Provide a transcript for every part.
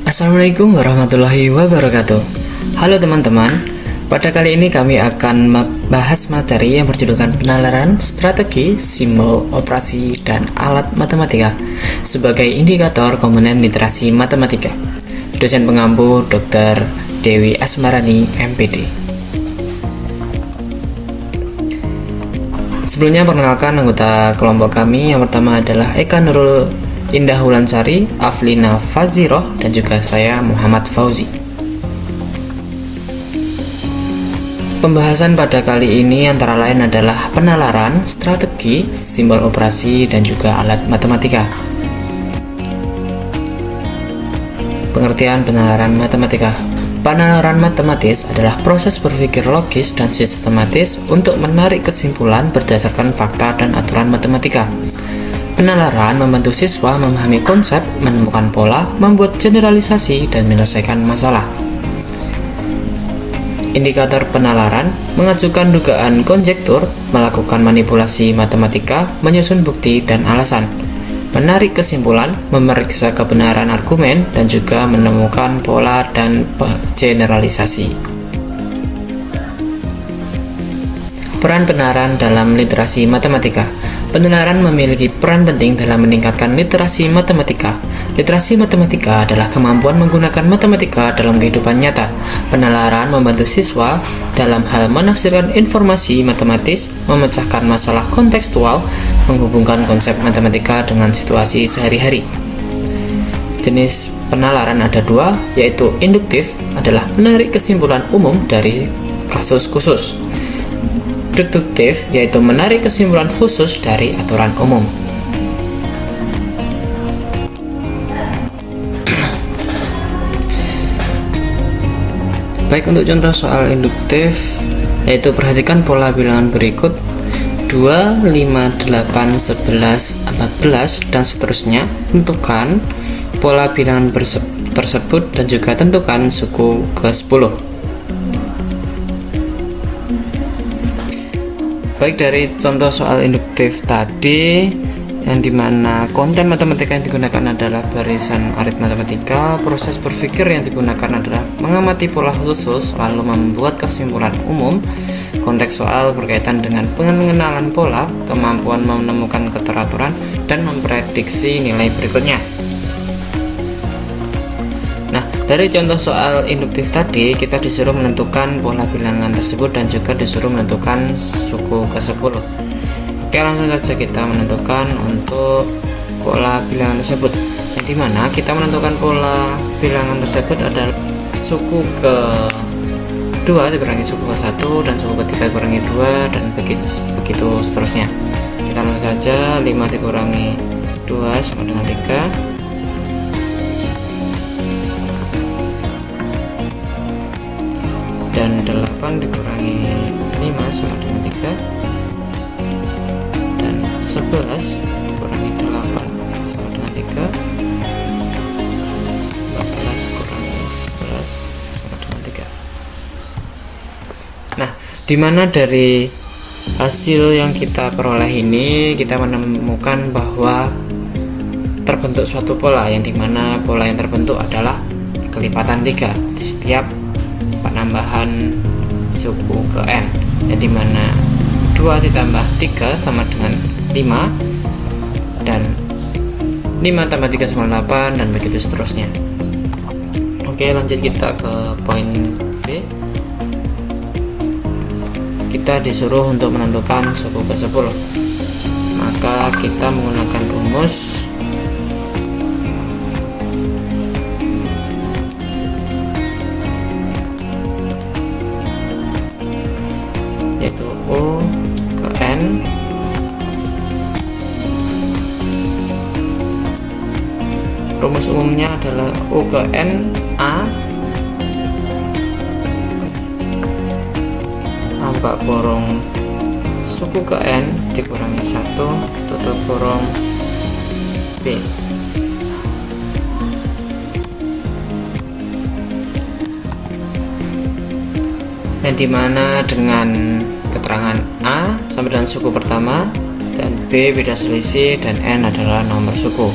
Assalamualaikum warahmatullahi wabarakatuh. Halo teman-teman, pada kali ini kami akan membahas materi yang berjudulkan penalaran strategi, simbol, operasi, dan alat matematika sebagai indikator komponen literasi matematika. Dosen pengampu Dr. Dewi Asmarani, MPD. Sebelumnya perkenalkan anggota kelompok kami. Yang pertama adalah Eka Nurul Indah Wulansari, Aflina Faziroh, dan juga saya Muhammad Fauzi. Pembahasan pada kali ini antara lain adalah penalaran, strategi, simbol operasi, dan juga alat matematika. Pengertian penalaran matematika. Penalaran matematis adalah proses berpikir logis dan sistematis untuk menarik kesimpulan berdasarkan fakta dan aturan matematika. Penalaran membantu siswa memahami konsep, menemukan pola, membuat generalisasi, dan menyelesaikan masalah. Indikator penalaran mengajukan dugaan konjektur, melakukan manipulasi matematika, menyusun bukti dan alasan, menarik kesimpulan, memeriksa kebenaran argumen, dan juga menemukan pola dan generalisasi. Peran penalaran dalam literasi matematika. Penalaran memiliki peran penting dalam meningkatkan literasi matematika. Literasi matematika adalah kemampuan menggunakan matematika dalam kehidupan nyata. Penalaran membantu siswa dalam hal menafsirkan informasi matematis, memecahkan masalah kontekstual, menghubungkan konsep matematika dengan situasi sehari-hari. Jenis penalaran ada dua, yaitu induktif adalah menarik kesimpulan umum dari kasus khusus. Deduktif yaitu menarik kesimpulan khusus dari aturan umum. Baik, untuk contoh soal induktif, yaitu perhatikan pola bilangan berikut 2, 5, 8, 11, 14, dan seterusnya. Tentukan pola bilangan tersebut dan juga tentukan suku ke-10. Baik, dari contoh soal induktif tadi, yang dimana konten matematika yang digunakan adalah barisan arit matematika, proses berpikir yang digunakan adalah mengamati pola khusus lalu membuat kesimpulan umum. Konteks soal berkaitan dengan pengenalan pola, kemampuan menemukan keteraturan, dan memprediksi nilai berikutnya. Nah, dari contoh soal induktif tadi, kita disuruh menentukan pola bilangan tersebut dan juga disuruh menentukan suku ke-10. Oke, langsung saja kita menentukan untuk pola bilangan tersebut, yang dimana kita menentukan pola bilangan tersebut adalah suku ke-2 dikurangi suku ke-1 dan suku ke-3 dikurangi 2 dan begitu seterusnya. Kita langsung saja, 5 dikurangi 2 sama dengan 3, dan 8 dikurangi 5 sama dengan 3, dan 11 dikurangi 8 sama dengan 3, 14 dikurangi 11 sama dengan 3. Nah, dimana dari hasil yang kita peroleh ini kita menemukan bahwa terbentuk suatu pola, yang dimana pola yang terbentuk adalah kelipatan 3 di setiap penambahan suku ke n, yang dimana 2 ditambah 3 sama dengan 5, dan 5 tambah 3 sama 8, dan begitu seterusnya. Oke, lanjut kita ke poin B. Kita disuruh untuk menentukan suku ke-10, maka kita menggunakan rumus yaitu U ke N rumus umumnya adalah U ke N A tambah kurung suku ke N dikurangi 1 tutup kurung B. Yang dimana dengan keterangan A sama dengan suku pertama dan B beda selisih dan N adalah nomor suku.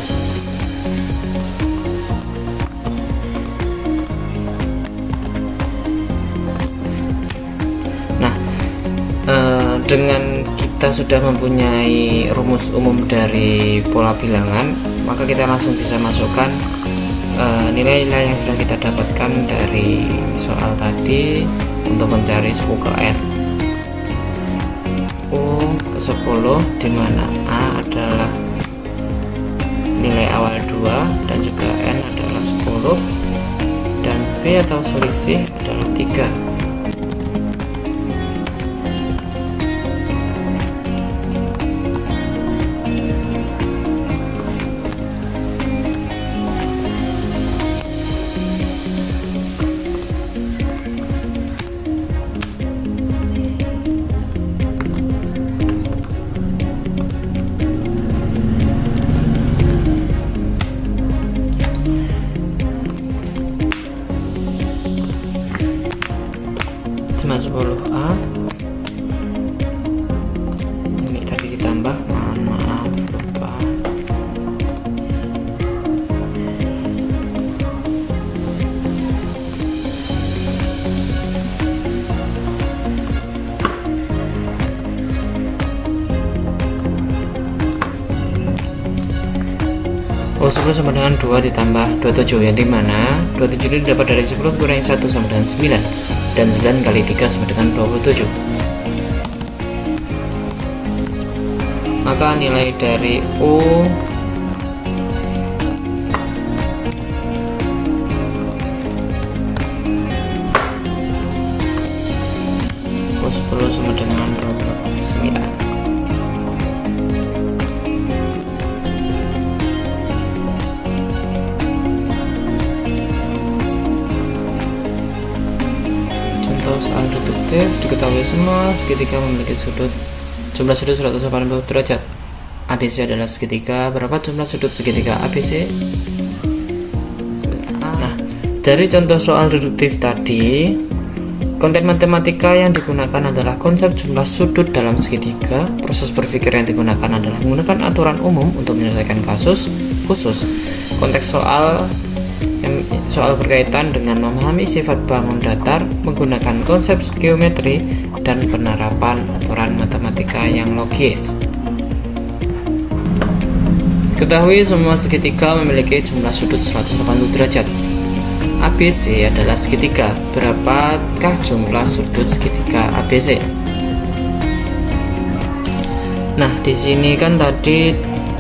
dengan kita sudah mempunyai rumus umum dari pola bilangan, maka kita langsung bisa masukkan nilai-nilai yang sudah kita dapatkan dari soal tadi untuk mencari suku ke N. U ke 10, di mana A adalah nilai awal 2 dan juga N adalah 10, dan B atau selisih adalah 3. Cuma 10A ini tadi ditambah, mohon maaf lupa. Oh, 10 sama dengan 2 ditambah 27, yang dimana 27 ini dapat dari 10 kurangi 1 sama dengan 9, dan 9 kali 3 sama dengan 27. Maka nilai dari U U10 sama dengan 29. Soal deduktif, diketahui semua segitiga memiliki jumlah sudut 180 derajat. ABC adalah segitiga. Berapa jumlah sudut segitiga ABC? Nah, dari contoh soal deduktif tadi, konten matematika yang digunakan adalah konsep jumlah sudut dalam segitiga. Proses berpikir yang digunakan adalah menggunakan aturan umum untuk menyelesaikan kasus khusus. Konteks soal berkaitan dengan memahami sifat bangun datar menggunakan konsep geometri dan penerapan aturan matematika yang logis. Ketahui semua segitiga memiliki jumlah sudut 180 derajat. ABC adalah segitiga. Berapakah jumlah sudut segitiga ABC? Nah, di sini kan tadi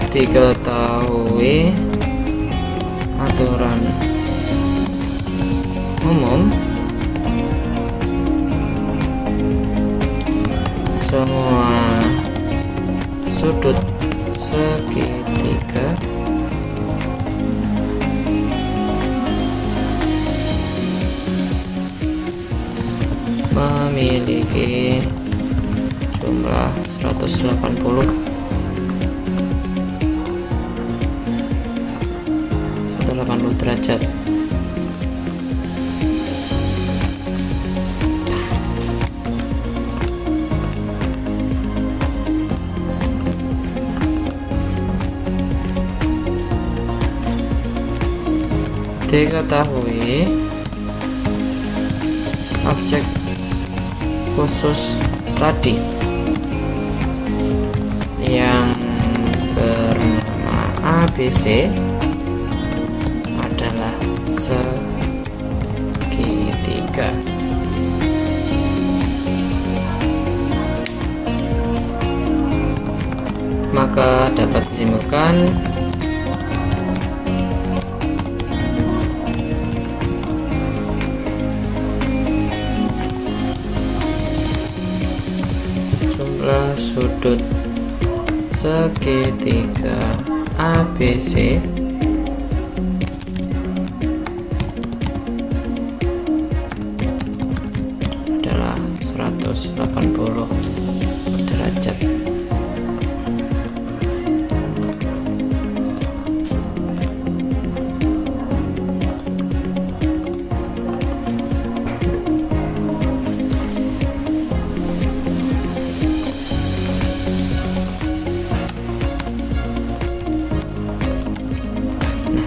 diketahui aturan umum semua sudut segitiga memiliki jumlah 180 derajat. Diketahui objek khusus tadi yang bernama ABC adalah segitiga. Maka dapat disimpulkan jumlah sudut segitiga ABC adalah 180 derajat.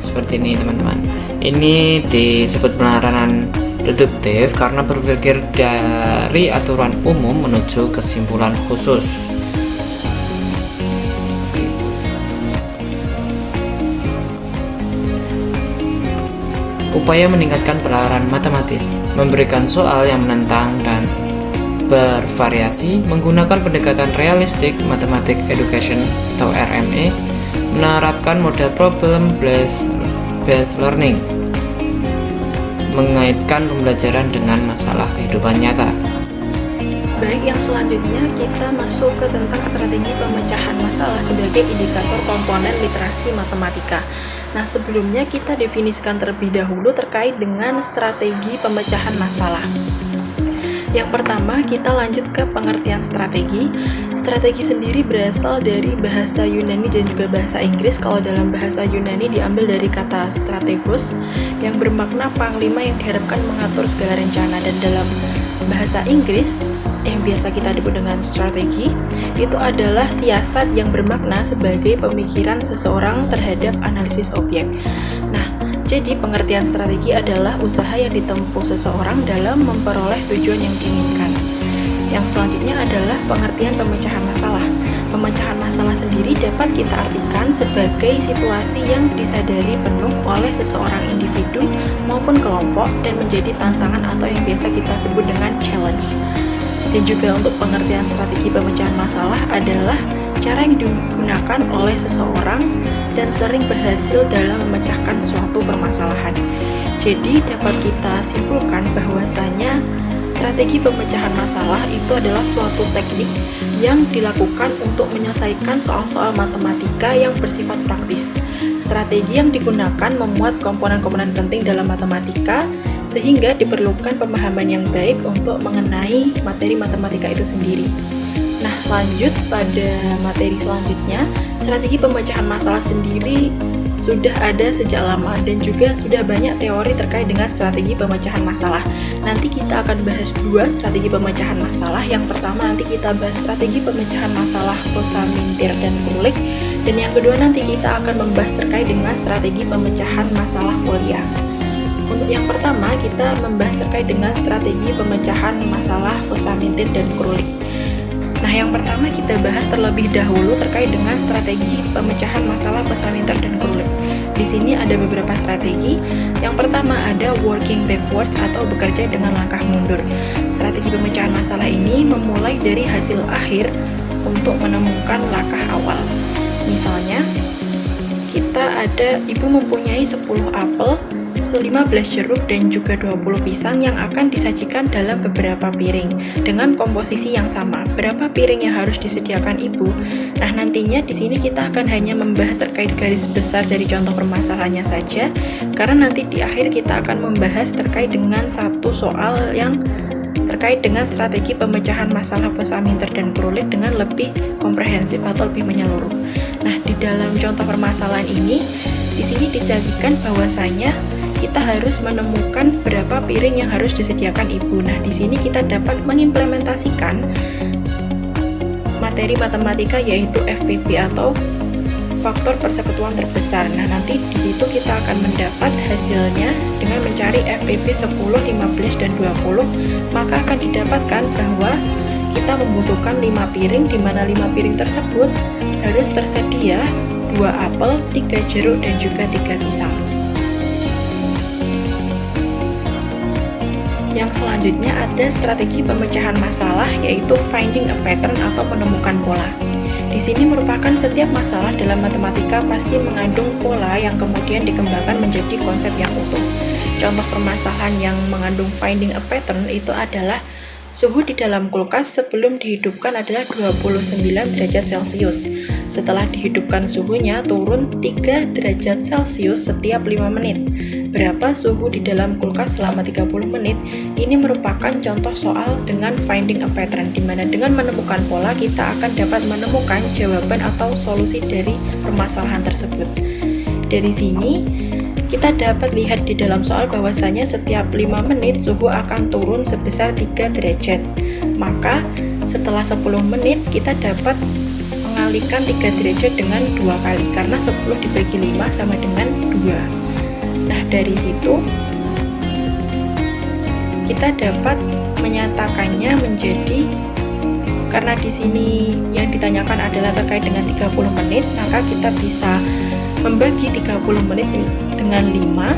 Seperti ini teman-teman, ini disebut penerapan Deduktif karena berpikir dari aturan umum menuju kesimpulan khusus. Upaya meningkatkan pelajaran matematis, memberikan soal yang menentang dan bervariasi, menggunakan pendekatan realistik Mathematics Education atau RME, menerapkan model problem based learning, mengaitkan pembelajaran dengan masalah kehidupan nyata. Baik, yang selanjutnya kita masuk ke tentang strategi pemecahan masalah sebagai indikator komponen literasi matematika. Nah, sebelumnya kita definisikan terlebih dahulu terkait dengan strategi pemecahan masalah. Yang pertama, kita lanjut ke pengertian strategi. Strategi sendiri berasal dari bahasa Yunani dan juga bahasa Inggris. Kalau dalam bahasa Yunani diambil dari kata strategos yang bermakna panglima yang diharapkan mengatur segala rencana, dan dalam bahasa Inggris yang biasa kita sebut dengan strategi itu adalah siasat yang bermakna sebagai pemikiran seseorang terhadap analisis objek. Nah, jadi pengertian strategi adalah usaha yang ditempuh seseorang dalam memperoleh tujuan yang diinginkan. Yang selanjutnya adalah pengertian pemecahan masalah. Pemecahan masalah sendiri dapat kita artikan sebagai situasi yang disadari penuh oleh seseorang individu maupun kelompok dan menjadi tantangan atau yang biasa kita sebut dengan challenge. Dan juga untuk pengertian strategi pemecahan masalah adalah cara yang digunakan oleh seseorang dan sering berhasil dalam memecahkan suatu permasalahan. Jadi dapat kita simpulkan bahwasanya strategi pemecahan masalah itu adalah suatu teknik yang dilakukan untuk menyelesaikan soal-soal matematika yang bersifat praktis. Strategi yang digunakan memuat komponen-komponen penting dalam matematika, sehingga diperlukan pemahaman yang baik untuk mengenai materi matematika itu sendiri. Nah, lanjut pada materi selanjutnya. Strategi pemecahan masalah sendiri sudah ada sejak lama dan juga sudah banyak teori terkait dengan strategi pemecahan masalah. Nanti kita akan bahas dua strategi pemecahan masalah. Yang pertama nanti kita bahas strategi pemecahan masalah Posammintir dan Krulik, dan yang kedua nanti kita akan membahas terkait dengan strategi pemecahan masalah Polya. Untuk yang pertama, kita membahas terkait dengan strategi pemecahan masalah Posammintir dan Krulik. Nah, yang pertama kita bahas terlebih dahulu terkait dengan strategi pemecahan masalah Posammintir dan Krulik. Di sini ada beberapa strategi. Yang pertama ada working backwards atau bekerja dengan langkah mundur. Strategi pemecahan masalah ini memulai dari hasil akhir untuk menemukan langkah awal. Misalnya, kita ada ibu mempunyai 10 apel, 15 jeruk dan juga 20 pisang yang akan disajikan dalam beberapa piring dengan komposisi yang sama. Berapa piring yang harus disediakan ibu? Nah, nantinya di sini kita akan hanya membahas terkait garis besar dari contoh permasalahannya saja, karena nanti di akhir kita akan membahas terkait dengan satu soal yang terkait dengan strategi pemecahan masalah Posammintir dan Krulik dengan lebih komprehensif atau lebih menyeluruh. Nah, di dalam contoh permasalahan ini, di sini disajikan bahwasanya kita harus menemukan berapa piring yang harus disediakan ibu. Nah, di sini kita dapat mengimplementasikan materi matematika yaitu FPB atau faktor persekutuan terbesar. Nah, nanti di situ kita akan mendapat hasilnya dengan mencari FPB 10, 15 dan 20, maka akan didapatkan bahwa kita membutuhkan 5 piring, di mana 5 piring tersebut harus tersedia 2 apel, 3 jeruk dan juga 3 pisang. Yang selanjutnya ada strategi pemecahan masalah yaitu finding a pattern atau menemukan pola. Di sini merupakan setiap masalah dalam matematika pasti mengandung pola yang kemudian dikembangkan menjadi konsep yang utuh. Contoh permasalahan yang mengandung finding a pattern itu adalah suhu di dalam kulkas sebelum dihidupkan adalah 29 derajat Celcius. Setelah dihidupkan suhunya turun 3 derajat Celcius setiap 5 menit. Berapa suhu di dalam kulkas selama 30 menit? Ini merupakan contoh soal dengan finding a pattern, di mana dengan menemukan pola kita akan dapat menemukan jawaban atau solusi dari permasalahan tersebut. Dari sini kita dapat lihat di dalam soal bahwasanya setiap 5 menit suhu akan turun sebesar 3 derajat. Maka setelah 10 menit kita dapat mengalihkan 3 derajat dengan 2 kali, karena 10 dibagi 5 sama dengan 2. Nah, dari situ kita dapat menyatakannya menjadi, karena di sini yang ditanyakan adalah terkait dengan 30 menit, maka kita bisa membagi 30 menit dengan 5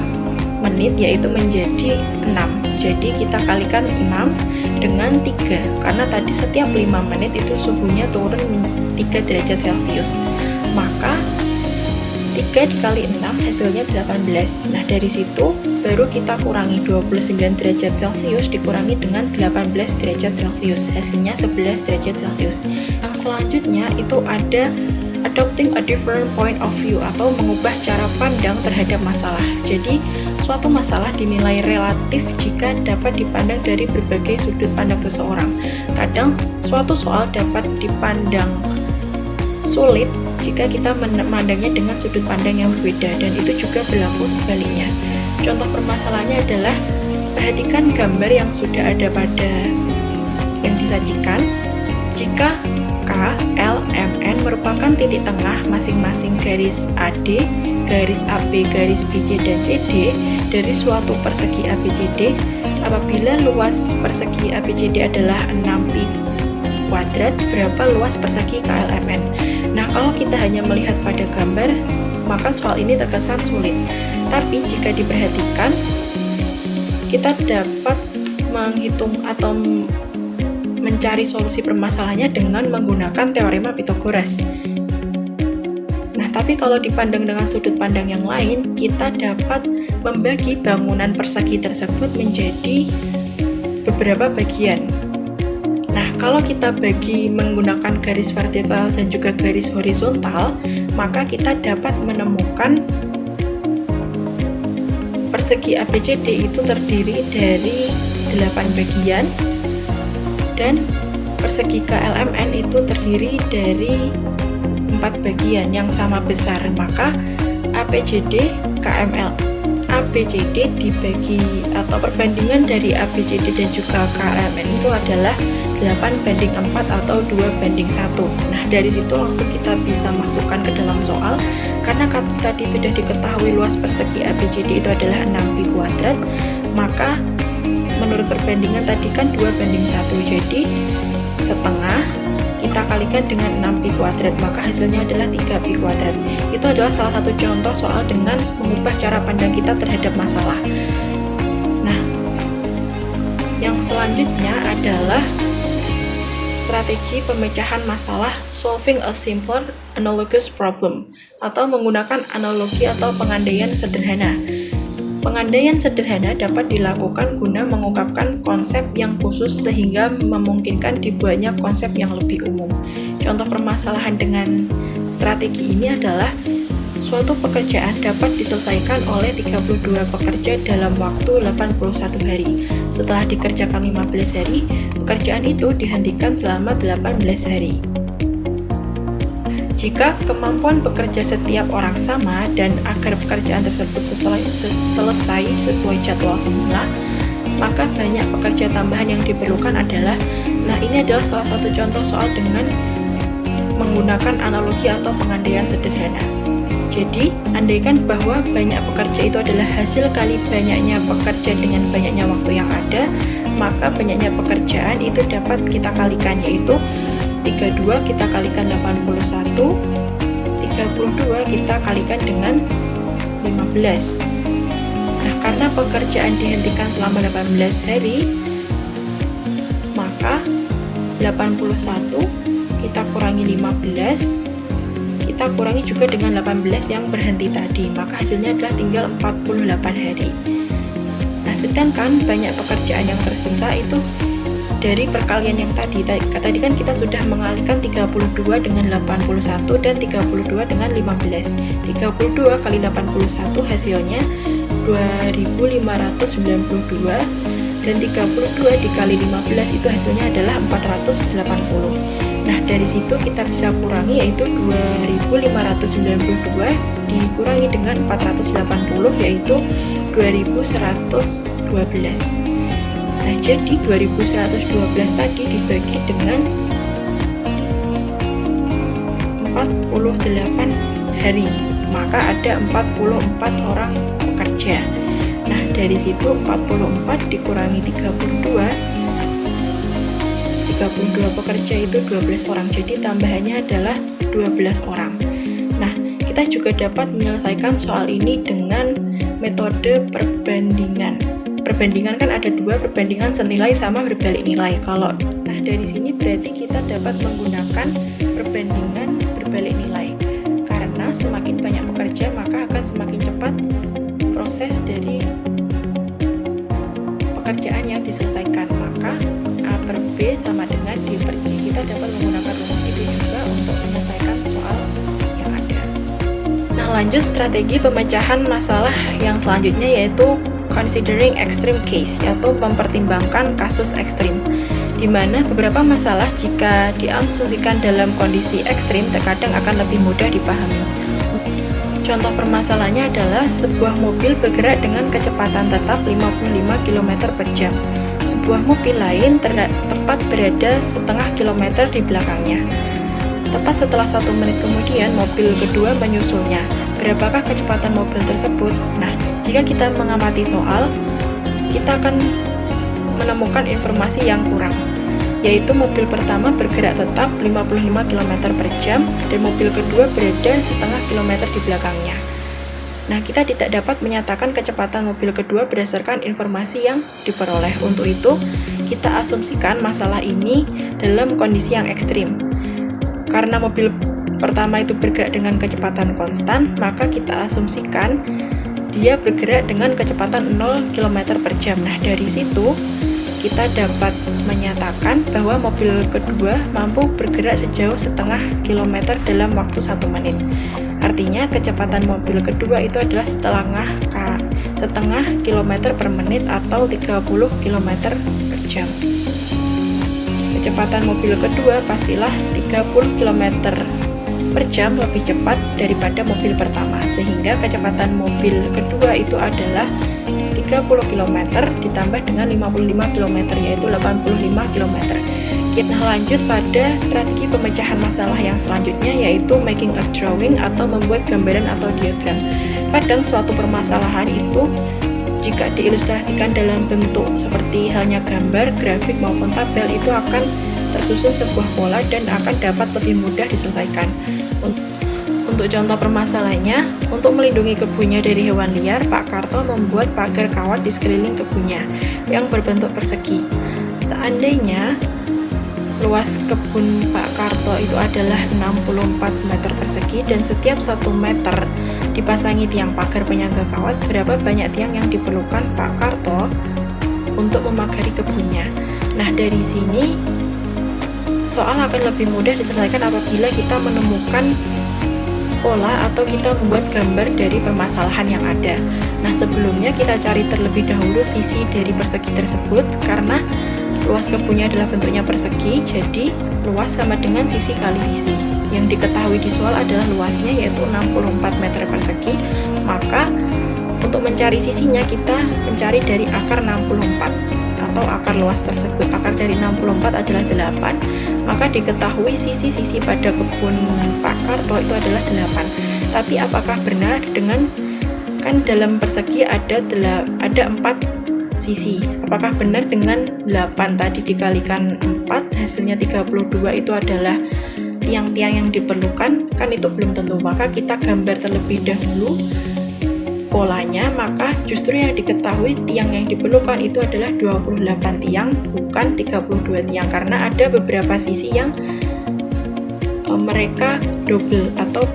menit, yaitu menjadi 6. Jadi kita kalikan 6 dengan 3, karena tadi setiap 5 menit itu suhunya turun 3 derajat Celcius. Maka 3 dikali 6 hasilnya 18. Nah, dari situ baru kita kurangi 29 derajat Celcius dikurangi dengan 18 derajat Celcius, hasilnya 11 derajat Celcius. Yang selanjutnya itu ada adopting a different point of view, atau mengubah cara pandang terhadap masalah. Jadi, suatu masalah dinilai relatif jika dapat dipandang dari berbagai sudut pandang seseorang. Kadang suatu soal dapat dipandang sulit jika kita memandangnya dengan sudut pandang yang berbeda, dan itu juga berlaku sebaliknya. Contoh permasalahannya adalah perhatikan gambar yang sudah ada pada yang disajikan. Jika K, L, M, N merupakan titik tengah masing-masing garis AD, garis AB, garis BC, dan CD dari suatu persegi ABCD, apabila luas persegi ABCD adalah 6pi kuadrat, berapa luas persegi KLMN? Nah, kalau kita hanya melihat pada gambar, maka soal ini terkesan sulit. Tapi jika diperhatikan, kita dapat menghitung atau mencari solusi permasalahannya dengan menggunakan teorema Pythagoras. Nah, tapi kalau dipandang dengan sudut pandang yang lain, kita dapat membagi bangunan persegi tersebut menjadi beberapa bagian. Nah, kalau kita bagi menggunakan garis vertikal dan juga garis horizontal, maka kita dapat menemukan persegi ABCD itu terdiri dari 8 bagian, dan persegi KLMN itu terdiri dari 4 bagian yang sama besar. Maka ABCD, KML, ABCD dibagi atau perbandingan dari ABCD dan juga KLMN itu adalah 8:4 atau 2:1. Nah, dari situ langsung kita bisa masukkan ke dalam soal, karena tadi sudah diketahui luas persegi ABCD itu adalah 6pi kuadrat, maka menurut perbandingan tadi kan 2:1, jadi setengah kita kalikan dengan 6pi kuadrat, maka hasilnya adalah 3pi kuadrat. Itu adalah salah satu contoh soal dengan mengubah cara pandang kita terhadap masalah. Nah, yang selanjutnya adalah strategi pemecahan masalah, solving a simpler analogous problem, atau menggunakan analogi atau pengandaian sederhana. Pengandaian sederhana dapat dilakukan guna mengungkapkan konsep yang khusus sehingga memungkinkan dibuatnya konsep yang lebih umum. Contoh permasalahan dengan strategi ini adalah suatu pekerjaan dapat diselesaikan oleh 32 pekerja dalam waktu 81 hari. Setelah dikerjakan 15 hari, pekerjaan itu dihentikan selama 18 hari. Jika kemampuan bekerja setiap orang sama dan agar pekerjaan tersebut selesai sesuai jadwal semula, maka banyak pekerja tambahan yang diperlukan adalah, nah ini adalah salah satu contoh soal dengan menggunakan analogi atau pengandaian sederhana. Jadi, andaikan bahwa banyak pekerja itu adalah hasil kali banyaknya pekerja dengan banyaknya waktu yang ada, maka banyaknya pekerjaan itu dapat kita kalikan, yaitu 32 kita kalikan 81, 32 kita kalikan dengan 15. Nah, karena pekerjaan dihentikan selama 18 hari, maka 81 kita kurangi 15, kita kurangi juga dengan 18 yang berhenti tadi, maka hasilnya adalah tinggal 48 hari. Nah, sedangkan banyak pekerjaan yang tersisa itu dari perkalian yang tadi kan kita sudah mengalihkan 32 dengan 81 dan 32 dengan 15. 32 kali 81 hasilnya 2592, dan 32 dikali 15 itu hasilnya adalah 480. Nah, dari situ kita bisa kurangi, yaitu 2592 dikurangi dengan 480 yaitu 2112. Nah, jadi 2112 tadi dibagi dengan 48 hari, maka ada 44 orang pekerja. Nah, dari situ 44 dikurangi 32 pekerja itu 12 orang, jadi tambahannya adalah 12 orang. Nah, kita juga dapat menyelesaikan soal ini dengan metode perbandingan. Perbandingan kan ada dua, perbandingan senilai sama berbalik nilai. Nah, dari sini berarti kita dapat menggunakan perbandingan berbalik nilai. Karena semakin banyak pekerja, maka akan semakin cepat proses dari pekerjaan yang diselesaikan. Maka A per B sama dengan D per C. Kita dapat menggunakan rumus itu juga untuk menyelesaikan soal yang ada. Nah, lanjut strategi pemecahan masalah yang selanjutnya, yaitu considering extreme case, yaitu mempertimbangkan kasus ekstrim, di mana beberapa masalah jika diasumsikan dalam kondisi ekstrim terkadang akan lebih mudah dipahami. Contoh permasalahannya adalah sebuah mobil bergerak dengan kecepatan tetap 55 km per jam. Sebuah mobil lain tepat berada setengah kilometer di belakangnya. Tepat setelah 1 menit kemudian, mobil kedua menyusulnya. Berapakah kecepatan mobil tersebut? Nah, jika kita mengamati soal, kita akan menemukan informasi yang kurang, yaitu mobil pertama bergerak tetap 55 km per jam dan mobil kedua berada setengah kilometer di belakangnya. Nah, kita tidak dapat menyatakan kecepatan mobil kedua berdasarkan informasi yang diperoleh. Untuk itu, kita asumsikan masalah ini dalam kondisi yang ekstrim. Karena mobil pertama itu bergerak dengan kecepatan konstan, maka kita asumsikan dia bergerak dengan kecepatan 0 km per jam. Nah, dari situ kita dapat menyatakan bahwa mobil kedua mampu bergerak sejauh setengah kilometer dalam waktu 1 menit. Artinya kecepatan mobil kedua itu adalah setengah kilometer per menit atau 30 km per jam. Kecepatan mobil kedua pastilah 30 km per jam lebih cepat daripada mobil pertama, sehingga kecepatan mobil kedua itu adalah 30 km ditambah dengan 55 km, yaitu 85 km. Kita lanjut pada strategi pemecahan masalah yang selanjutnya, yaitu making a drawing atau membuat gambaran atau diagram. Kadang suatu permasalahan itu jika diilustrasikan dalam bentuk seperti halnya gambar, grafik maupun tabel, itu akan tersusun sebuah pola dan akan dapat lebih mudah diselesaikan. Untuk contoh permasalahannya, untuk melindungi kebunnya dari hewan liar, Pak Karto membuat pagar kawat di sekeliling kebunnya yang berbentuk persegi. Seandainya luas kebun Pak Karto itu adalah 64 meter persegi dan setiap 1 meter dipasangi tiang pagar penyangga kawat, berapa banyak tiang yang diperlukan Pak Karto untuk memagari kebunnya? Nah, dari sini soal akan lebih mudah diselesaikan apabila kita menemukan pola atau kita membuat gambar dari permasalahan yang ada. Nah, sebelumnya kita cari terlebih dahulu sisi dari persegi tersebut. Karena luas kebunnya adalah bentuknya persegi, jadi luas sama dengan sisi kali sisi. Yang diketahui di soal adalah luasnya, yaitu 64 meter persegi. Maka untuk mencari sisinya kita mencari dari akar 64 atau akar luas tersebut. Akar dari 64 adalah 8, maka diketahui sisi-sisi pada kebun Pak Karto itu adalah 8. Tapi apakah benar dengan kan dalam persegi ada 4 sisi? Apakah benar dengan 8 tadi dikalikan 4 hasilnya 32 itu adalah tiang-tiang yang diperlukan? Kan itu belum tentu. Maka kita gambar terlebih dahulu polanya, maka justru yang diketahui tiang yang diperlukan itu adalah 28 tiang, bukan 32 tiang, karena ada beberapa sisi yang mereka double atau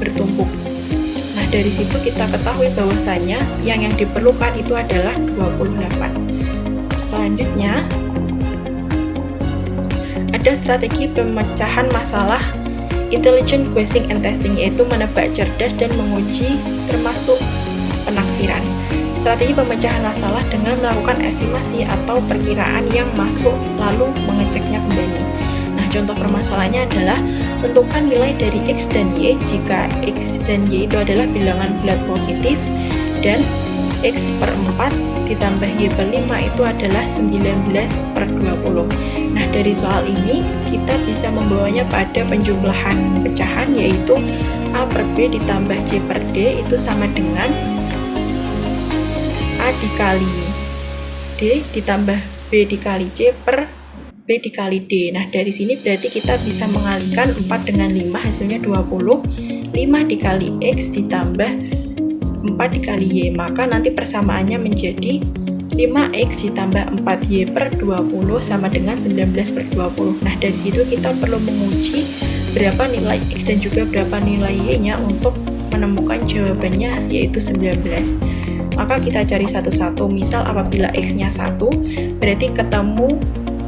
bertumpuk. Nah, dari situ kita ketahui bahwasanya yang diperlukan itu adalah 28. Selanjutnya ada strategi pemecahan masalah intelligent guessing and testing, yaitu menebak cerdas dan menguji termasuk penaksiran. Strategi pemecahan masalah dengan melakukan estimasi atau perkiraan yang masuk lalu mengeceknya kembali. Nah, contoh permasalahannya adalah tentukan nilai dari X dan Y jika X dan Y itu adalah bilangan bulat positif dan X per 4 ditambah Y per 5 itu adalah 19/20. Nah, dari soal ini kita bisa membawanya pada penjumlahan pecahan, yaitu A per B ditambah C per D itu sama dengan A dikali D ditambah B dikali C per B dikali D. Nah, dari sini berarti kita bisa mengalihkan 4 dengan 5 hasilnya 20. 5 dikali X ditambah 4 dikali Y. Maka nanti persamaannya menjadi 5X ditambah 4Y per 20 sama dengan 19 per 20. Nah, dari situ kita perlu menguji berapa nilai X dan juga berapa nilai Y-nya untuk menemukan jawabannya, yaitu 19. Maka kita cari satu-satu. Misal apabila X-nya 1, berarti ketemu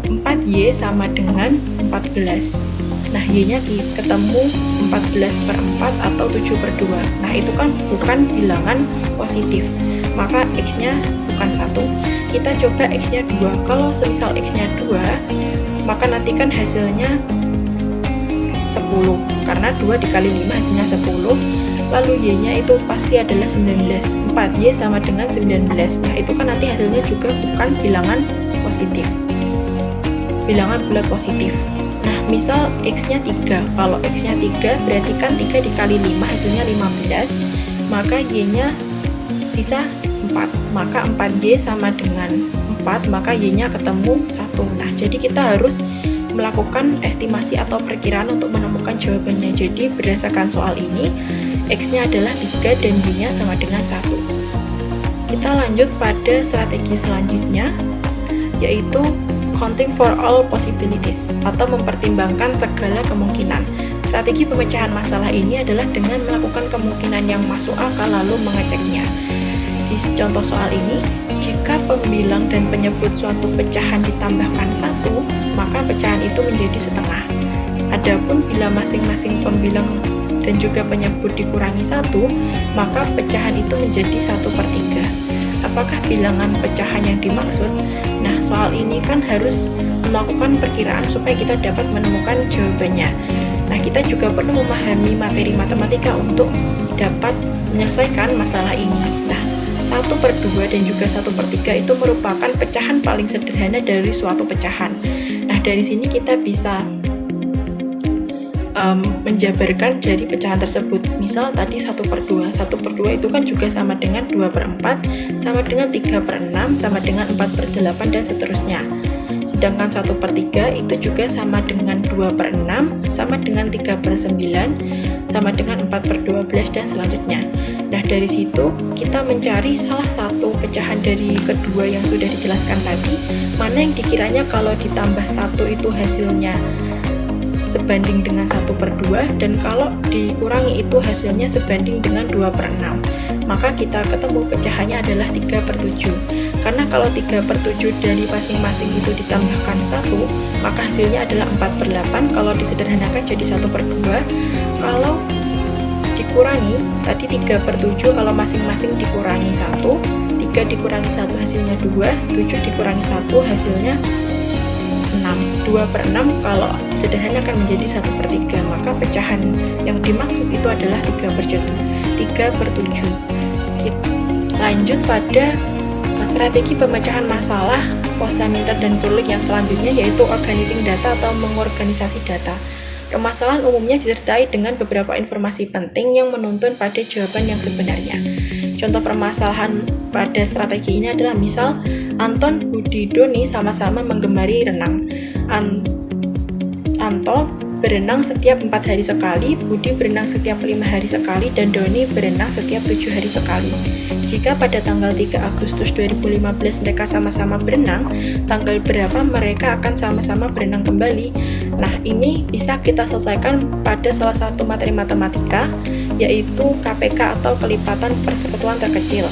4Y sama dengan 14. Nah, Y-nya ketemu 14 per 4 atau 7 per 2. Nah, itu kan bukan bilangan positif. Maka X-nya bukan 1. Kita coba X-nya 2. Kalau semisal X-nya 2, maka nanti kan hasilnya 10. Karena 2 dikali 5 hasilnya 10. Lalu Y-nya itu pasti adalah 19. 4Y sama dengan 19. Nah, itu kan nanti hasilnya juga bukan bilangan positif. Bilangan bulat positif. Nah, misal X-nya 3. Kalau X-nya 3, berarti kan 3 dikali 5 hasilnya 15. Maka Y-nya sisa 4. Maka 4Y sama dengan 4, maka Y-nya ketemu 1. Nah, jadi kita harus melakukan estimasi atau perkiraan untuk menemukan jawabannya. Jadi, berdasarkan soal ini, X-nya adalah 3 dan Y-nya sama dengan 1. Kita lanjut pada strategi selanjutnya, yaitu counting for all possibilities atau mempertimbangkan segala kemungkinan. Strategi pemecahan masalah ini adalah dengan melakukan kemungkinan yang masuk akal lalu mengeceknya. Di contoh soal ini, jika pembilang dan penyebut suatu pecahan ditambahkan 1, maka pecahan itu menjadi setengah. Adapun bila masing-masing pembilang dan juga penyebut dikurangi 1, maka pecahan itu menjadi 1/3. Apakah bilangan pecahan yang dimaksud? Nah, soal ini kan harus melakukan perkiraan supaya kita dapat menemukan jawabannya. Nah, kita juga perlu memahami materi matematika untuk dapat menyelesaikan masalah ini. Nah, 1/2 dan juga 1/3 itu merupakan pecahan paling sederhana dari suatu pecahan. Nah, dari sini kita bisa menjabarkan dari pecahan tersebut. Misal tadi 1/2. 1/2 itu kan juga sama dengan 2/4, sama dengan 3/6, sama dengan 4/8 dan seterusnya. Sedangkan 1/3 itu juga sama dengan 2/6, sama dengan 3/9, sama dengan 4/12 dan selanjutnya. Nah, dari situ kita mencari salah satu pecahan dari kedua yang sudah dijelaskan tadi, mana yang dikiranya kalau ditambah 1 itu hasilnya sebanding dengan 1/2, dan kalau dikurangi itu hasilnya sebanding dengan 2/6. Maka kita ketemu pecahannya adalah 3/7. Karena kalau 3/7 dari masing-masing itu ditambahkan 1, maka hasilnya adalah 4/8. Kalau disederhanakan jadi 1/2. Kalau dikurangi, tadi 3/7 kalau masing-masing dikurangi 1, 3 dikurangi 1 hasilnya 2, 7 dikurangi 1 hasilnya 6. 2/6 kalau disederhanakan menjadi 1/3, maka pecahan yang dimaksud itu adalah 3/7. Lanjut pada strategi pemecahan masalah Poisson-Minter dan Curlik yang selanjutnya, yaitu organizing data atau mengorganisasi data. Permasalahan umumnya disertai dengan beberapa informasi penting yang menuntun pada jawaban yang sebenarnya. Contoh permasalahan pada strategi ini adalah misal Anton, Budi, Doni sama-sama menggemari renang. Anto berenang setiap 4 hari sekali, Budi berenang setiap 5 hari sekali, dan Doni berenang setiap 7 hari sekali. Jika pada tanggal 3 Agustus 2015 mereka sama-sama berenang, tanggal berapa mereka akan sama-sama berenang kembali? Nah, ini bisa kita selesaikan pada salah satu materi matematika, yaitu KPK atau kelipatan persekutuan terkecil.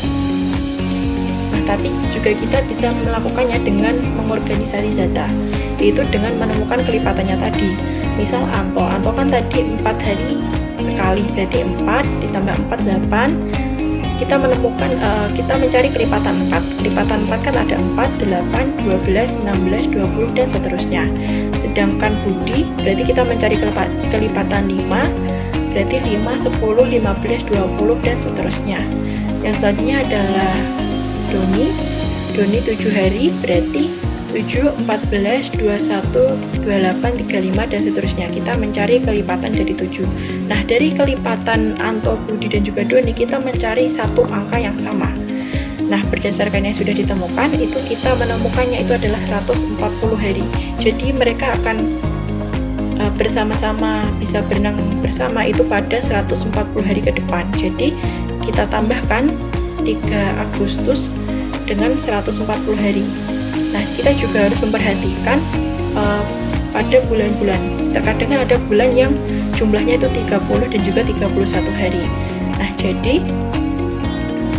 Nah, tapi juga kita bisa melakukannya dengan mengorganisasi data, yaitu dengan menemukan kelipatannya tadi. Misal Anto kan tadi 4 hari sekali, berarti 4 ditambah 4, 8. Kita menemukan, kita mencari kelipatan 4. Kelipatan 4 kan ada 4, 8, 12, 16, 20, dan seterusnya. Sedangkan Budi, berarti kita mencari kelipatan 5, berarti 5, 10, 15, 20, dan seterusnya. Yang selanjutnya adalah Doni 7 hari, berarti 7, 14, 21, 28, 35, dan seterusnya. Kita mencari kelipatan dari 7. Nah, dari kelipatan Anto, Budi, dan juga Doni, kita mencari satu angka yang sama. Nah, berdasarkan yang sudah ditemukan, itu kita menemukannya itu adalah 140 hari. Jadi mereka akan bersama-sama bisa berenang bersama itu pada 140 hari ke depan. Jadi kita tambahkan 3 Agustus dengan 140 hari. Nah, kita juga harus memperhatikan pada bulan-bulan. Terkadang kan ada bulan yang jumlahnya itu 30 dan juga 31 hari. Nah, jadi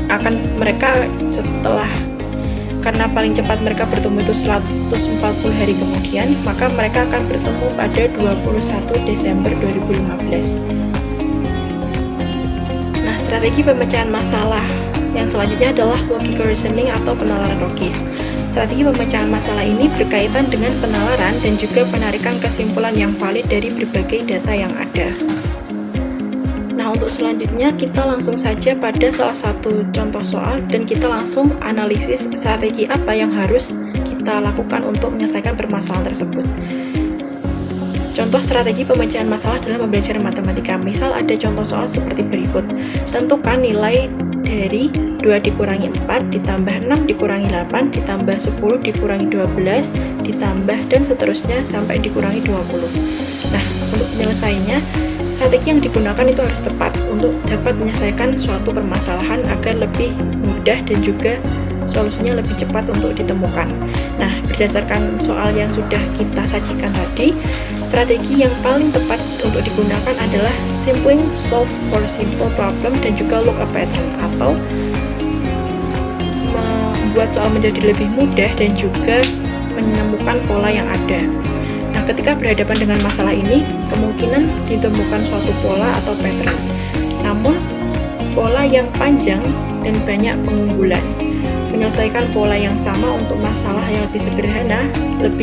akan mereka setelah, karena paling cepat mereka bertemu itu 140 hari kemudian, maka mereka akan bertemu pada 21 Desember 2015. Nah, strategi pemecahan masalah yang selanjutnya adalah logical reasoning atau penalaran logis. Strategi pemecahan masalah ini berkaitan dengan penalaran dan juga penarikan kesimpulan yang valid dari berbagai data yang ada. Nah, untuk selanjutnya kita langsung saja pada salah satu contoh soal dan kita langsung analisis strategi apa yang harus kita lakukan untuk menyelesaikan permasalahan tersebut. Contoh strategi pemecahan masalah dalam pembelajaran matematika. Misal ada contoh soal seperti berikut. Tentukan nilai dari 2 dikurangi 4 ditambah 6 dikurangi 8 ditambah 10 dikurangi 12 ditambah dan seterusnya sampai dikurangi 20. Nah, untuk penyelesaiannya, strategi yang digunakan itu harus tepat untuk dapat menyelesaikan suatu permasalahan agar lebih mudah dan juga solusinya lebih cepat untuk ditemukan. Nah, berdasarkan soal yang sudah kita sajikan tadi, strategi yang paling tepat untuk digunakan adalah simply solve for simple problem dan juga look a pattern, atau membuat soal menjadi lebih mudah dan juga menemukan pola yang ada. Nah, ketika berhadapan dengan masalah ini, kemungkinan ditemukan suatu pola atau pattern. Namun, pola yang panjang dan banyak pengunggulan. Menyelesaikan pola yang sama untuk masalah yang lebih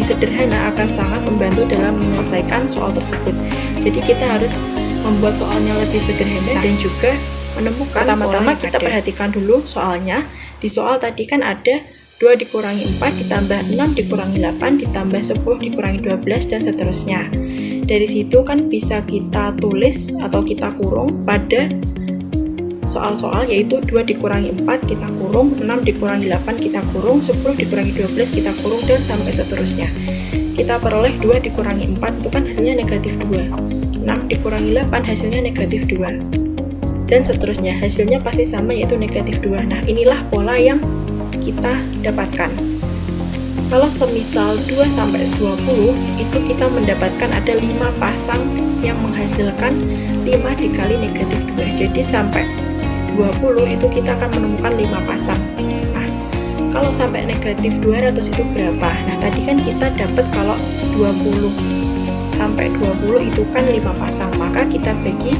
sederhana akan sangat membantu dalam menyelesaikan soal tersebut. Jadi kita harus membuat soalnya lebih sederhana dan juga menemukan pertama-tama kita perhatikan dulu soalnya. Di soal tadi kan ada 2 dikurangi 4 ditambah 6 dikurangi 8 ditambah 10 dikurangi 12 dan seterusnya. Dari situ kan bisa kita tulis atau kita kurung pada soal-soal, yaitu 2 dikurangi 4 kita kurung, 6 dikurangi 8 kita kurung, 10 dikurangi 12 kita kurung, dan sampai seterusnya. Kita peroleh 2 dikurangi 4 itu kan hasilnya negatif 2, 6 dikurangi 8 hasilnya negatif 2, dan seterusnya, hasilnya pasti sama yaitu negatif 2. Nah, inilah pola yang kita dapatkan. Kalau semisal 2 sampai 20 itu kita mendapatkan ada 5 pasang yang menghasilkan 5 dikali negatif 2. Jadi sampai 20 itu kita akan menemukan 5 pasang. Nah, kalau sampai negatif 200 itu berapa? Nah, tadi kan kita dapat kalau 20 sampai 20 itu kan 5 pasang, maka kita bagi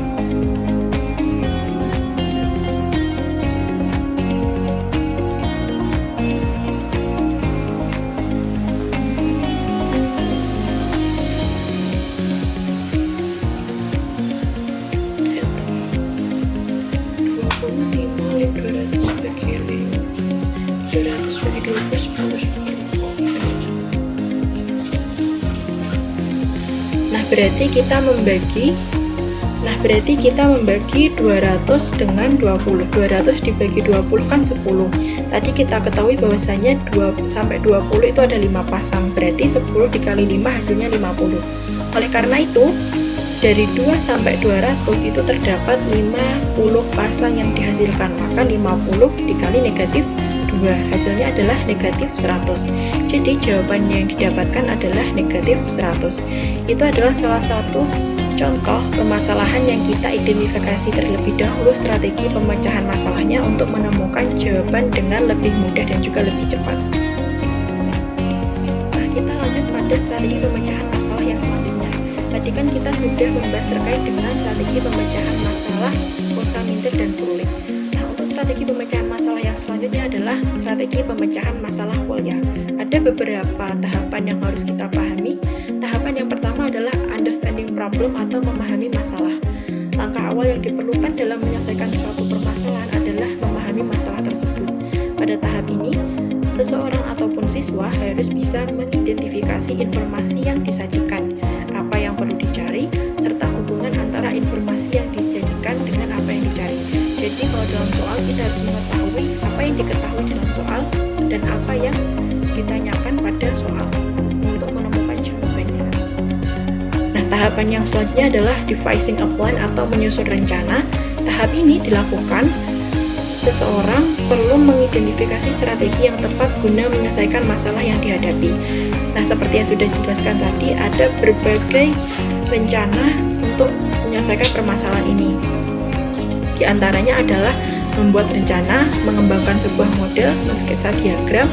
berarti kita membagi 200 dengan 20. 200 dibagi 20 kan 10. Tadi kita ketahui bahwasanya 2 sampai 20 itu ada 5 pasang. Berarti 10 dikali 5 hasilnya 50. Oleh karena itu, dari 2 sampai 200 itu terdapat 50 pasang yang dihasilkan. Maka 50 dikali negatif 2 hasilnya adalah negatif 100. Jadi jawaban yang didapatkan adalah negatif 100. Itu adalah salah satu contoh permasalahan yang kita identifikasi terlebih dahulu strategi pemecahan masalahnya untuk menemukan jawaban dengan lebih mudah dan juga lebih cepat. Nah, kita lanjut pada strategi pemecahan masalah yang selanjutnya. Tadi kan kita sudah membahas terkait dengan strategi pemecahan masalah Poisson-Minter dan Prulik. Strategi pemecahan masalah yang selanjutnya adalah strategi pemecahan masalah Polya. Ada beberapa tahapan yang harus kita pahami. Tahapan yang pertama adalah understanding problem atau memahami masalah. Langkah awal yang diperlukan dalam menyelesaikan suatu permasalahan adalah memahami masalah tersebut. Pada tahap ini, seseorang ataupun siswa harus bisa mengidentifikasi informasi yang disajikan, apa yang perlu dicari, serta hubungan antara informasi yang disajikan dengan apa yang dicari. Jadi kalau dalam soal kita harus mengetahui apa yang diketahui dalam soal dan apa yang ditanyakan pada soal untuk menemukan jawabannya. Nah, tahapan yang selanjutnya adalah devising a plan atau menyusun rencana. Tahap ini dilakukan seseorang perlu mengidentifikasi strategi yang tepat guna menyelesaikan masalah yang dihadapi. Nah, seperti yang sudah dijelaskan tadi, ada berbagai rencana untuk menyelesaikan permasalahan ini. Di antaranya adalah membuat rencana, mengembangkan sebuah model, mensketsa diagram,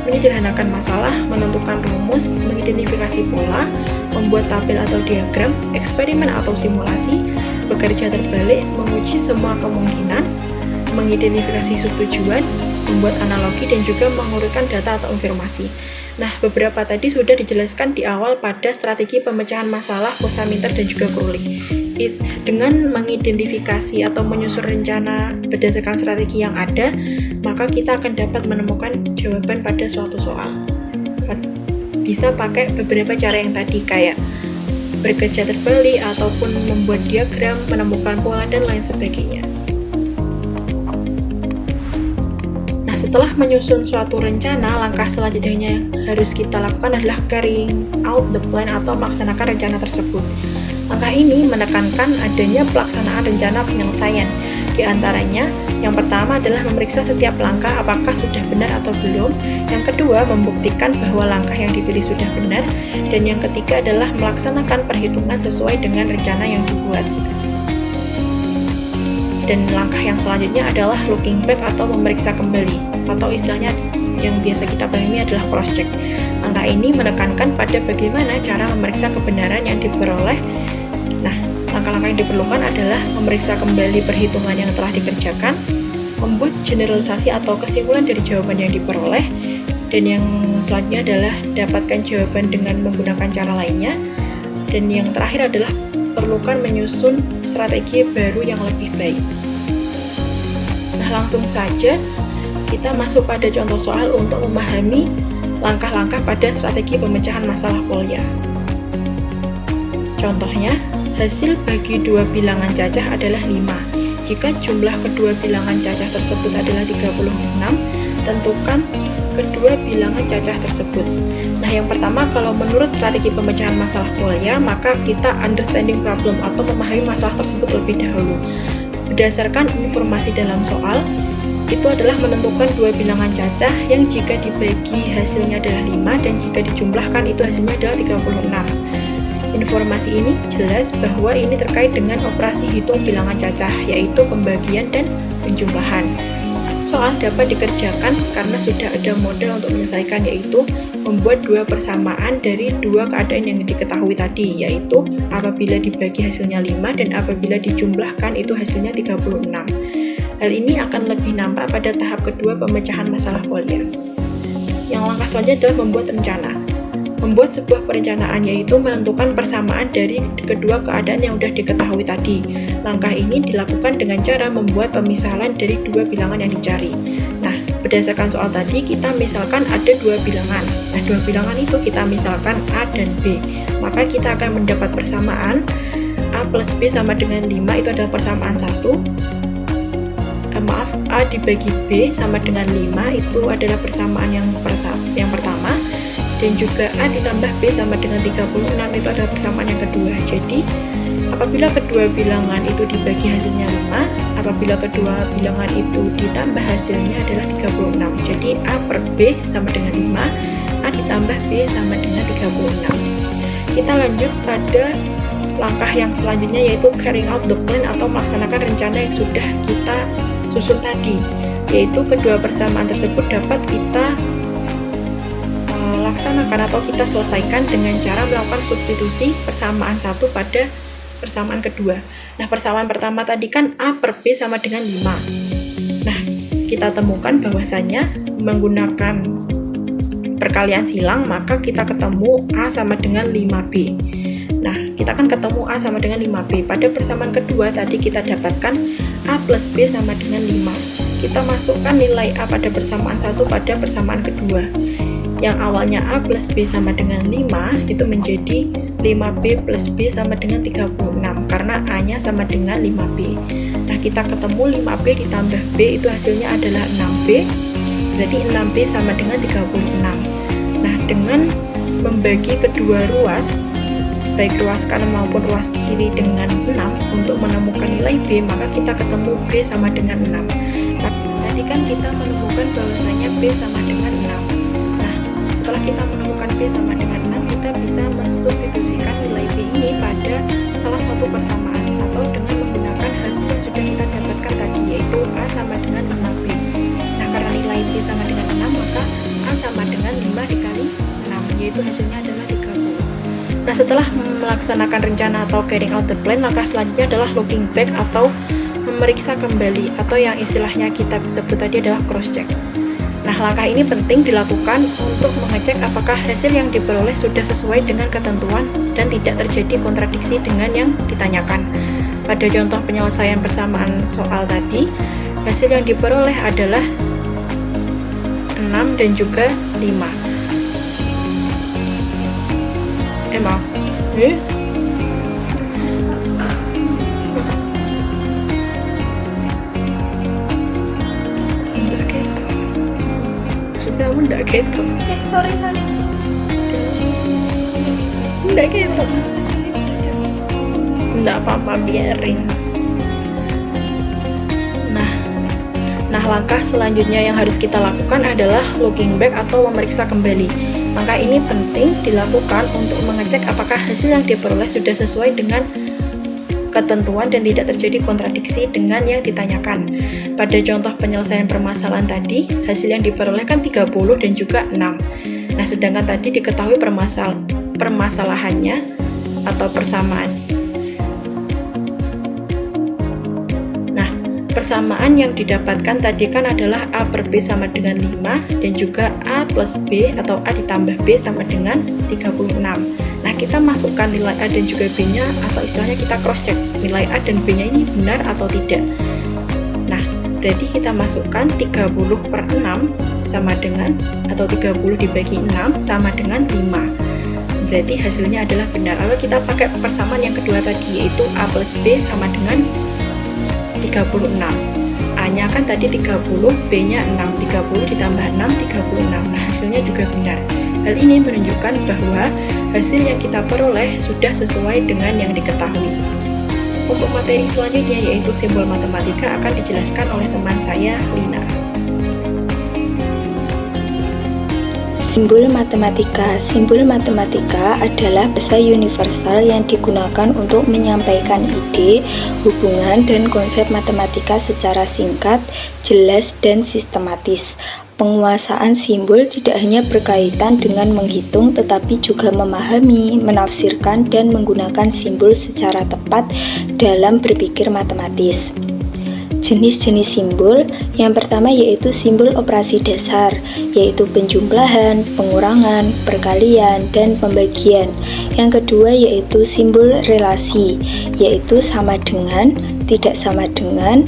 menyederhanakan masalah, menentukan rumus, mengidentifikasi pola, membuat tabel atau diagram, eksperimen atau simulasi, bekerja terbalik, menguji semua kemungkinan, mengidentifikasi subtujuan, membuat analogi, dan juga mengurutkan data atau informasi. Nah, beberapa tadi sudah dijelaskan di awal pada strategi pemecahan masalah, Posaminter, dan juga Krulik. Dengan mengidentifikasi atau menyusun rencana berdasarkan strategi yang ada, maka kita akan dapat menemukan jawaban pada suatu soal. Bisa pakai beberapa cara yang tadi, kayak bekerja terbalik, ataupun membuat diagram, menemukan pola, dan lain sebagainya. Setelah menyusun suatu rencana, langkah selanjutnya yang harus kita lakukan adalah carrying out the plan atau melaksanakan rencana tersebut. Langkah ini menekankan adanya pelaksanaan rencana penyelesaian. Di antaranya, yang pertama adalah memeriksa setiap langkah apakah sudah benar atau belum. Yang kedua, membuktikan bahwa langkah yang dipilih sudah benar. Dan yang ketiga adalah melaksanakan perhitungan sesuai dengan rencana yang dibuat. Dan langkah yang selanjutnya adalah looking back atau memeriksa kembali, atau istilahnya yang biasa kita pahami adalah cross check. Langkah ini menekankan pada bagaimana cara memeriksa kebenaran yang diperoleh. Nah, langkah-langkah yang diperlukan adalah memeriksa kembali perhitungan yang telah dikerjakan, membuat generalisasi atau kesimpulan dari jawaban yang diperoleh, dan yang selanjutnya adalah dapatkan jawaban dengan menggunakan cara lainnya, dan yang terakhir adalah perlukan menyusun strategi baru yang lebih baik. Nah, langsung saja kita masuk pada contoh soal untuk memahami langkah-langkah pada strategi pemecahan masalah kuliah. Contohnya, hasil bagi dua bilangan cacah adalah 5. Jika jumlah kedua bilangan cacah tersebut adalah 36, tentukan kedua bilangan cacah tersebut. Nah, yang pertama, kalau menurut strategi pemecahan masalah kuliah, maka kita understanding problem atau memahami masalah tersebut lebih dahulu. Berdasarkan informasi dalam soal, itu adalah menentukan dua bilangan cacah yang jika dibagi hasilnya adalah 5 dan jika dijumlahkan itu hasilnya adalah 36. Informasi ini jelas bahwa ini terkait dengan operasi hitung bilangan cacah, yaitu pembagian dan penjumlahan. Soal dapat dikerjakan karena sudah ada model untuk menyelesaikan, yaitu membuat dua persamaan dari dua keadaan yang diketahui tadi, yaitu apabila dibagi hasilnya 5 dan apabila dijumlahkan itu hasilnya 36. Hal ini akan lebih nampak pada tahap kedua pemecahan masalah kuliah. Yang langkah selanjutnya adalah membuat rencana. Membuat sebuah perencanaan, yaitu menentukan persamaan dari kedua keadaan yang sudah diketahui tadi. Langkah ini dilakukan dengan cara membuat pemisahan dari dua bilangan yang dicari. Nah, berdasarkan soal tadi, kita misalkan ada dua bilangan. Nah, dua bilangan itu kita misalkan A dan B. Maka kita akan mendapat persamaan A plus B sama dengan 5, itu adalah persamaan 1. A dibagi B sama dengan 5, itu adalah persamaan yang pertama. Dan juga A ditambah B sama dengan 36, itu adalah persamaan yang kedua. Jadi, apabila kedua bilangan itu dibagi hasilnya 5, apabila kedua bilangan itu ditambah hasilnya adalah 36. Jadi, A per B sama dengan 5, A ditambah B sama dengan 36. Kita lanjut pada langkah yang selanjutnya, yaitu carrying out the plan atau melaksanakan rencana yang sudah kita susun tadi. Yaitu kedua persamaan tersebut dapat kita laksanakan atau kita selesaikan dengan cara melakukan substitusi persamaan satu pada persamaan kedua. Nah, persamaan pertama tadi kan A per B sama dengan 5. Nah, kita temukan bahwasannya menggunakan perkalian silang, maka kita ketemu A sama dengan 5B. Nah, kita kan ketemu A sama dengan 5B. Pada persamaan kedua tadi kita dapatkan A plus B sama dengan 5. Kita masukkan nilai A pada persamaan satu pada persamaan kedua. Yang awalnya A plus B sama dengan 5 itu menjadi 5B plus B sama dengan 36 karena A-nya sama dengan 5B. Nah, kita ketemu 5B ditambah B itu hasilnya adalah 6B. berarti 6B sama dengan 36. Nah, dengan membagi kedua ruas, baik ruas kanan maupun ruas kiri dengan 6 untuk menemukan nilai B, maka kita ketemu B sama dengan 6. Nah, tadi kan kita menemukan bahwasanya B sama dengan 6. Nah, setelah kita menemukan B sama dengan 6, kita bisa mensubstitusikan nilai B ini pada salah satu persamaan atau dengan menggunakan hasil yang sudah kita dapatkan tadi, yaitu A sama dengan 5B. Nah, karena nilai B sama dengan 6, maka A sama dengan 5 dikali 6, yaitu hasilnya adalah 30. Nah, setelah melaksanakan rencana atau carrying out the plan, langkah selanjutnya adalah looking back atau memeriksa kembali, atau yang istilahnya kita sebut tadi adalah cross check. Nah, langkah ini penting dilakukan untuk mengecek apakah hasil yang diperoleh sudah sesuai dengan ketentuan dan tidak terjadi kontradiksi dengan yang ditanyakan. Pada contoh penyelesaian persamaan soal tadi, hasil yang diperoleh adalah 6 dan juga 5. Maaf. Kamu ndak gitu. Sorry. Ndak gitu. Ndak apa-apa, biarin. Nah, langkah selanjutnya yang harus kita lakukan adalah looking back atau memeriksa kembali. Langkah ini penting dilakukan untuk mengecek apakah hasil yang diperoleh sudah sesuai dengan ketentuan dan tidak terjadi kontradiksi dengan yang ditanyakan. Pada contoh penyelesaian permasalahan tadi, hasil yang diperoleh kan 30 dan juga 6. Nah, sedangkan tadi diketahui permasalahannya atau persamaan. Nah, persamaan yang didapatkan tadi kan adalah A per B sama dengan 5 dan juga A plus B atau A ditambah B sama dengan 36. Nah, kita masukkan nilai A dan juga B-nya, atau istilahnya kita cross check nilai A dan B-nya ini benar atau tidak. Nah, berarti kita masukkan 30 per 6 sama dengan, atau 30 dibagi 6 sama dengan 5. Berarti hasilnya adalah benar. Lalu kita pakai persamaan yang kedua tadi, yaitu A plus B sama dengan 36. A-nya kan tadi 30, B-nya 6. 30 ditambah 6, 36. Nah, hasilnya juga benar. Hal ini menunjukkan bahwa hasil yang kita peroleh sudah sesuai dengan yang diketahui. Untuk materi selanjutnya, yaitu simbol matematika, akan dijelaskan oleh teman saya, Lina. Simbol matematika. Simbol matematika adalah bahasa universal yang digunakan untuk menyampaikan ide, hubungan, dan konsep matematika secara singkat, jelas, dan sistematis. Penguasaan simbol tidak hanya berkaitan dengan menghitung, tetapi juga memahami, menafsirkan, dan menggunakan simbol secara tepat dalam berpikir matematis. Jenis-jenis simbol, yang pertama yaitu simbol operasi dasar, yaitu penjumlahan, pengurangan, perkalian, dan pembagian. Yang kedua yaitu simbol relasi, yaitu sama dengan, tidak sama dengan,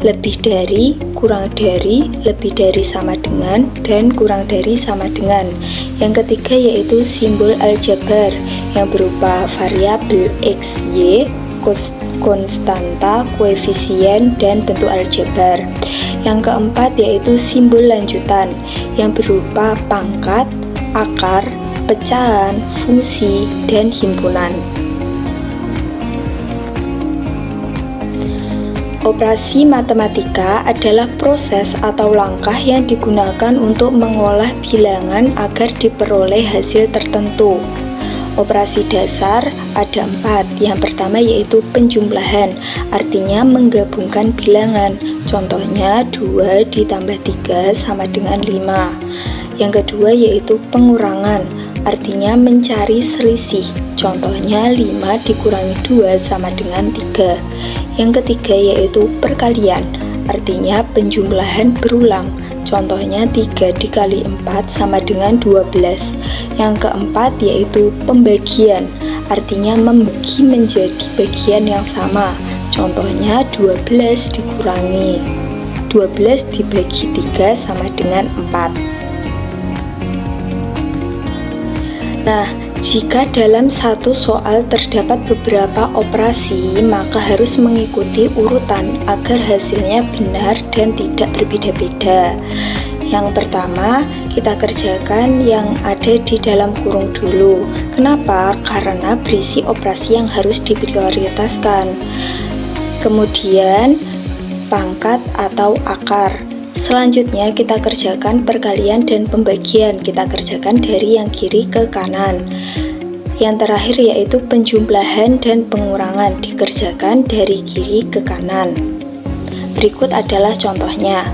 lebih dari, kurang dari, lebih dari sama dengan, dan kurang dari sama dengan. Yang ketiga yaitu simbol aljabar yang berupa variabel X, Y, konstanta, koefisien, dan bentuk aljabar. Yang keempat yaitu simbol lanjutan yang berupa pangkat, akar, pecahan, fungsi, dan himpunan. Operasi matematika adalah proses atau langkah yang digunakan untuk mengolah bilangan agar diperoleh hasil tertentu. Operasi dasar ada 4. Yang pertama yaitu penjumlahan, artinya menggabungkan bilangan. Contohnya 2 ditambah 3 sama dengan 5. Yang kedua yaitu pengurangan, artinya mencari selisih. Contohnya 5 dikurangi 2 sama dengan 3. Yang ketiga yaitu perkalian, artinya penjumlahan berulang. Contohnya 3 dikali 4 sama dengan 12. Yang keempat yaitu pembagian, artinya membagi menjadi bagian yang sama. Contohnya 12 dikurangi 12 dibagi 3 sama dengan 4. Nah, jika dalam satu soal terdapat beberapa operasi, maka harus mengikuti urutan agar hasilnya benar dan tidak berbeda-beda. Yang pertama, kita kerjakan yang ada di dalam kurung dulu. Kenapa? Karena berisi operasi yang harus diprioritaskan. Kemudian, pangkat atau akar. Selanjutnya, kita kerjakan perkalian dan pembagian. Kita kerjakan dari yang kiri ke kanan. Yang terakhir yaitu penjumlahan dan pengurangan, dikerjakan dari kiri ke kanan. Berikut adalah contohnya.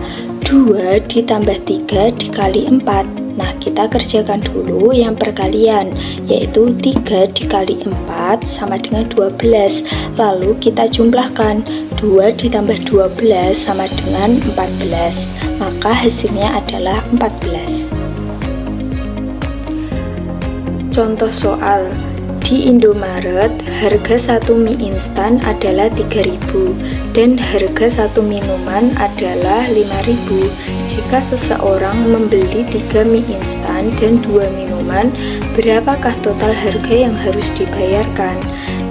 2 ditambah 3 dikali 4. Nah, kita kerjakan dulu yang perkalian, yaitu 3 dikali 4 sama dengan 12. Lalu kita jumlahkan, 2 ditambah 12 sama dengan 14. Maka hasilnya adalah 14. Contoh soal. Di Indomaret, harga 1 mie instan adalah 3.000 dan harga 1 minuman adalah 5.000. Jika seseorang membeli 3 mie instan dan 2 minuman, berapakah total harga yang harus dibayarkan?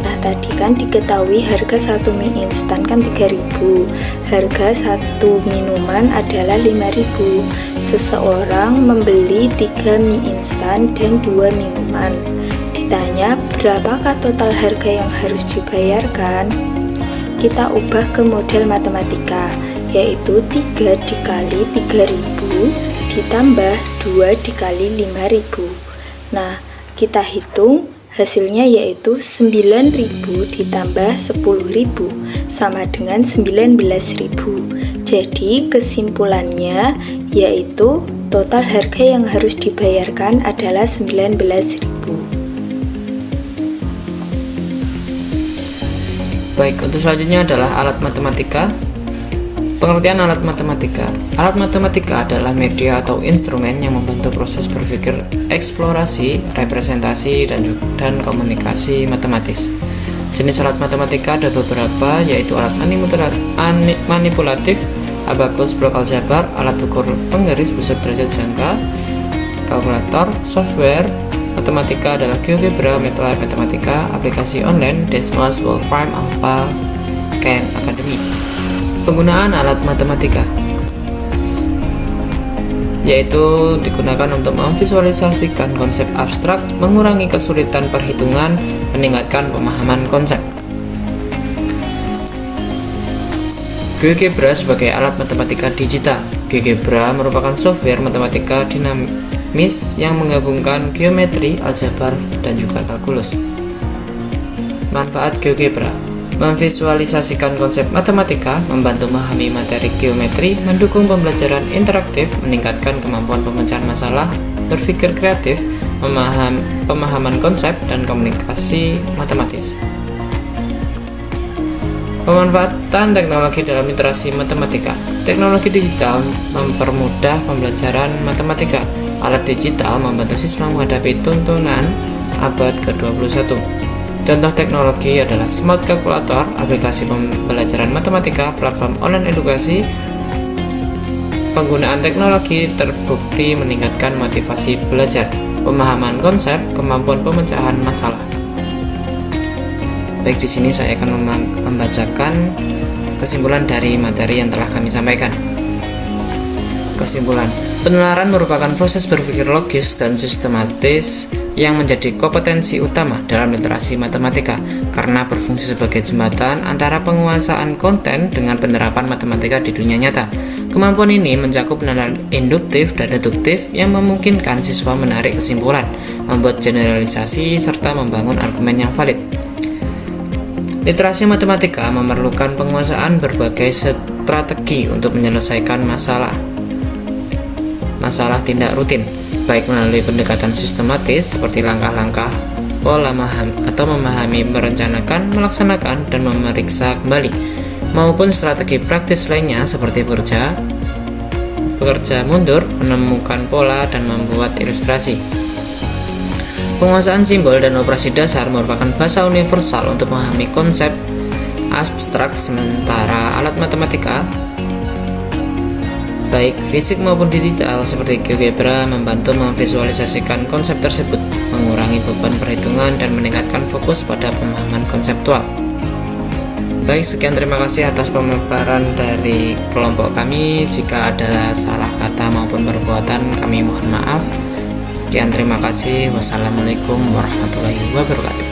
Nah, tadi kan diketahui harga 1 mie instan kan 3.000, harga 1 minuman adalah 5.000. Seseorang membeli 3 mie instan dan 2 minuman. Ditanya, berapakah total harga yang harus dibayarkan? Kita ubah ke model matematika, yaitu 3 dikali 3.000 ditambah 2 dikali 5.000. Nah, kita hitung hasilnya yaitu 9.000 ditambah 10.000 sama dengan 19.000. Jadi kesimpulannya yaitu total harga yang harus dibayarkan adalah 19.000. Baik, untuk selanjutnya adalah alat matematika. Pengertian alat matematika. Alat matematika adalah media atau instrumen yang membantu proses berpikir, eksplorasi, representasi, dan komunikasi matematis. Jenis alat matematika ada beberapa, yaitu alat manipulatif, abakus, blok aljabar, alat ukur penggaris besar derajat jangka, kalkulator, software. Matematika adalah GeoGebra, MATLAB Matematika, aplikasi online, Desmos, Wolfram, Alpha, Khan Academy. Penggunaan alat matematika yaitu digunakan untuk memvisualisasikan konsep abstrak, mengurangi kesulitan perhitungan, meningkatkan pemahaman konsep. GeoGebra sebagai alat matematika digital. GeoGebra merupakan software matematika dinamis yang menggabungkan geometri, aljabar, dan juga kalkulus. Manfaat GeoGebra: memvisualisasikan konsep matematika, membantu memahami materi geometri, mendukung pembelajaran interaktif, meningkatkan kemampuan pemecahan masalah, berpikir kreatif, pemahaman konsep, dan komunikasi matematis. Pemanfaatan teknologi dalam literasi matematika. Teknologi digital mempermudah pembelajaran matematika. Alat digital membantu siswa menghadapi tuntunan abad ke-21. Contoh teknologi adalah smart calculator, aplikasi pembelajaran matematika, platform online edukasi. Penggunaan teknologi terbukti meningkatkan motivasi belajar, pemahaman konsep, kemampuan pemecahan masalah. Baik, di sini saya akan membacakan kesimpulan dari materi yang telah kami sampaikan. Kesimpulan: penalaran merupakan proses berpikir logis dan sistematis yang menjadi kompetensi utama dalam literasi matematika karena berfungsi sebagai jembatan antara penguasaan konten dengan penerapan matematika di dunia nyata. Kemampuan ini mencakup penalaran induktif dan deduktif yang memungkinkan siswa menarik kesimpulan, membuat generalisasi, serta membangun argumen yang valid. Literasi matematika memerlukan penguasaan berbagai strategi untuk menyelesaikan masalah tindak rutin, baik melalui pendekatan sistematis seperti langkah-langkah, pola memahami, merencanakan, melaksanakan, dan memeriksa kembali, maupun strategi praktis lainnya seperti bekerja mundur, menemukan pola, dan membuat ilustrasi. Penguasaan simbol dan operasi dasar merupakan bahasa universal untuk memahami konsep abstrak, sementara alat matematika baik fisik maupun digital seperti GeoGebra membantu memvisualisasikan konsep tersebut, mengurangi beban perhitungan, dan meningkatkan fokus pada pemahaman konseptual. Baik, sekian terima kasih atas pemaparan dari kelompok kami. Jika ada salah kata maupun perbuatan, kami mohon maaf. Sekian terima kasih. Wassalamualaikum warahmatullahi wabarakatuh.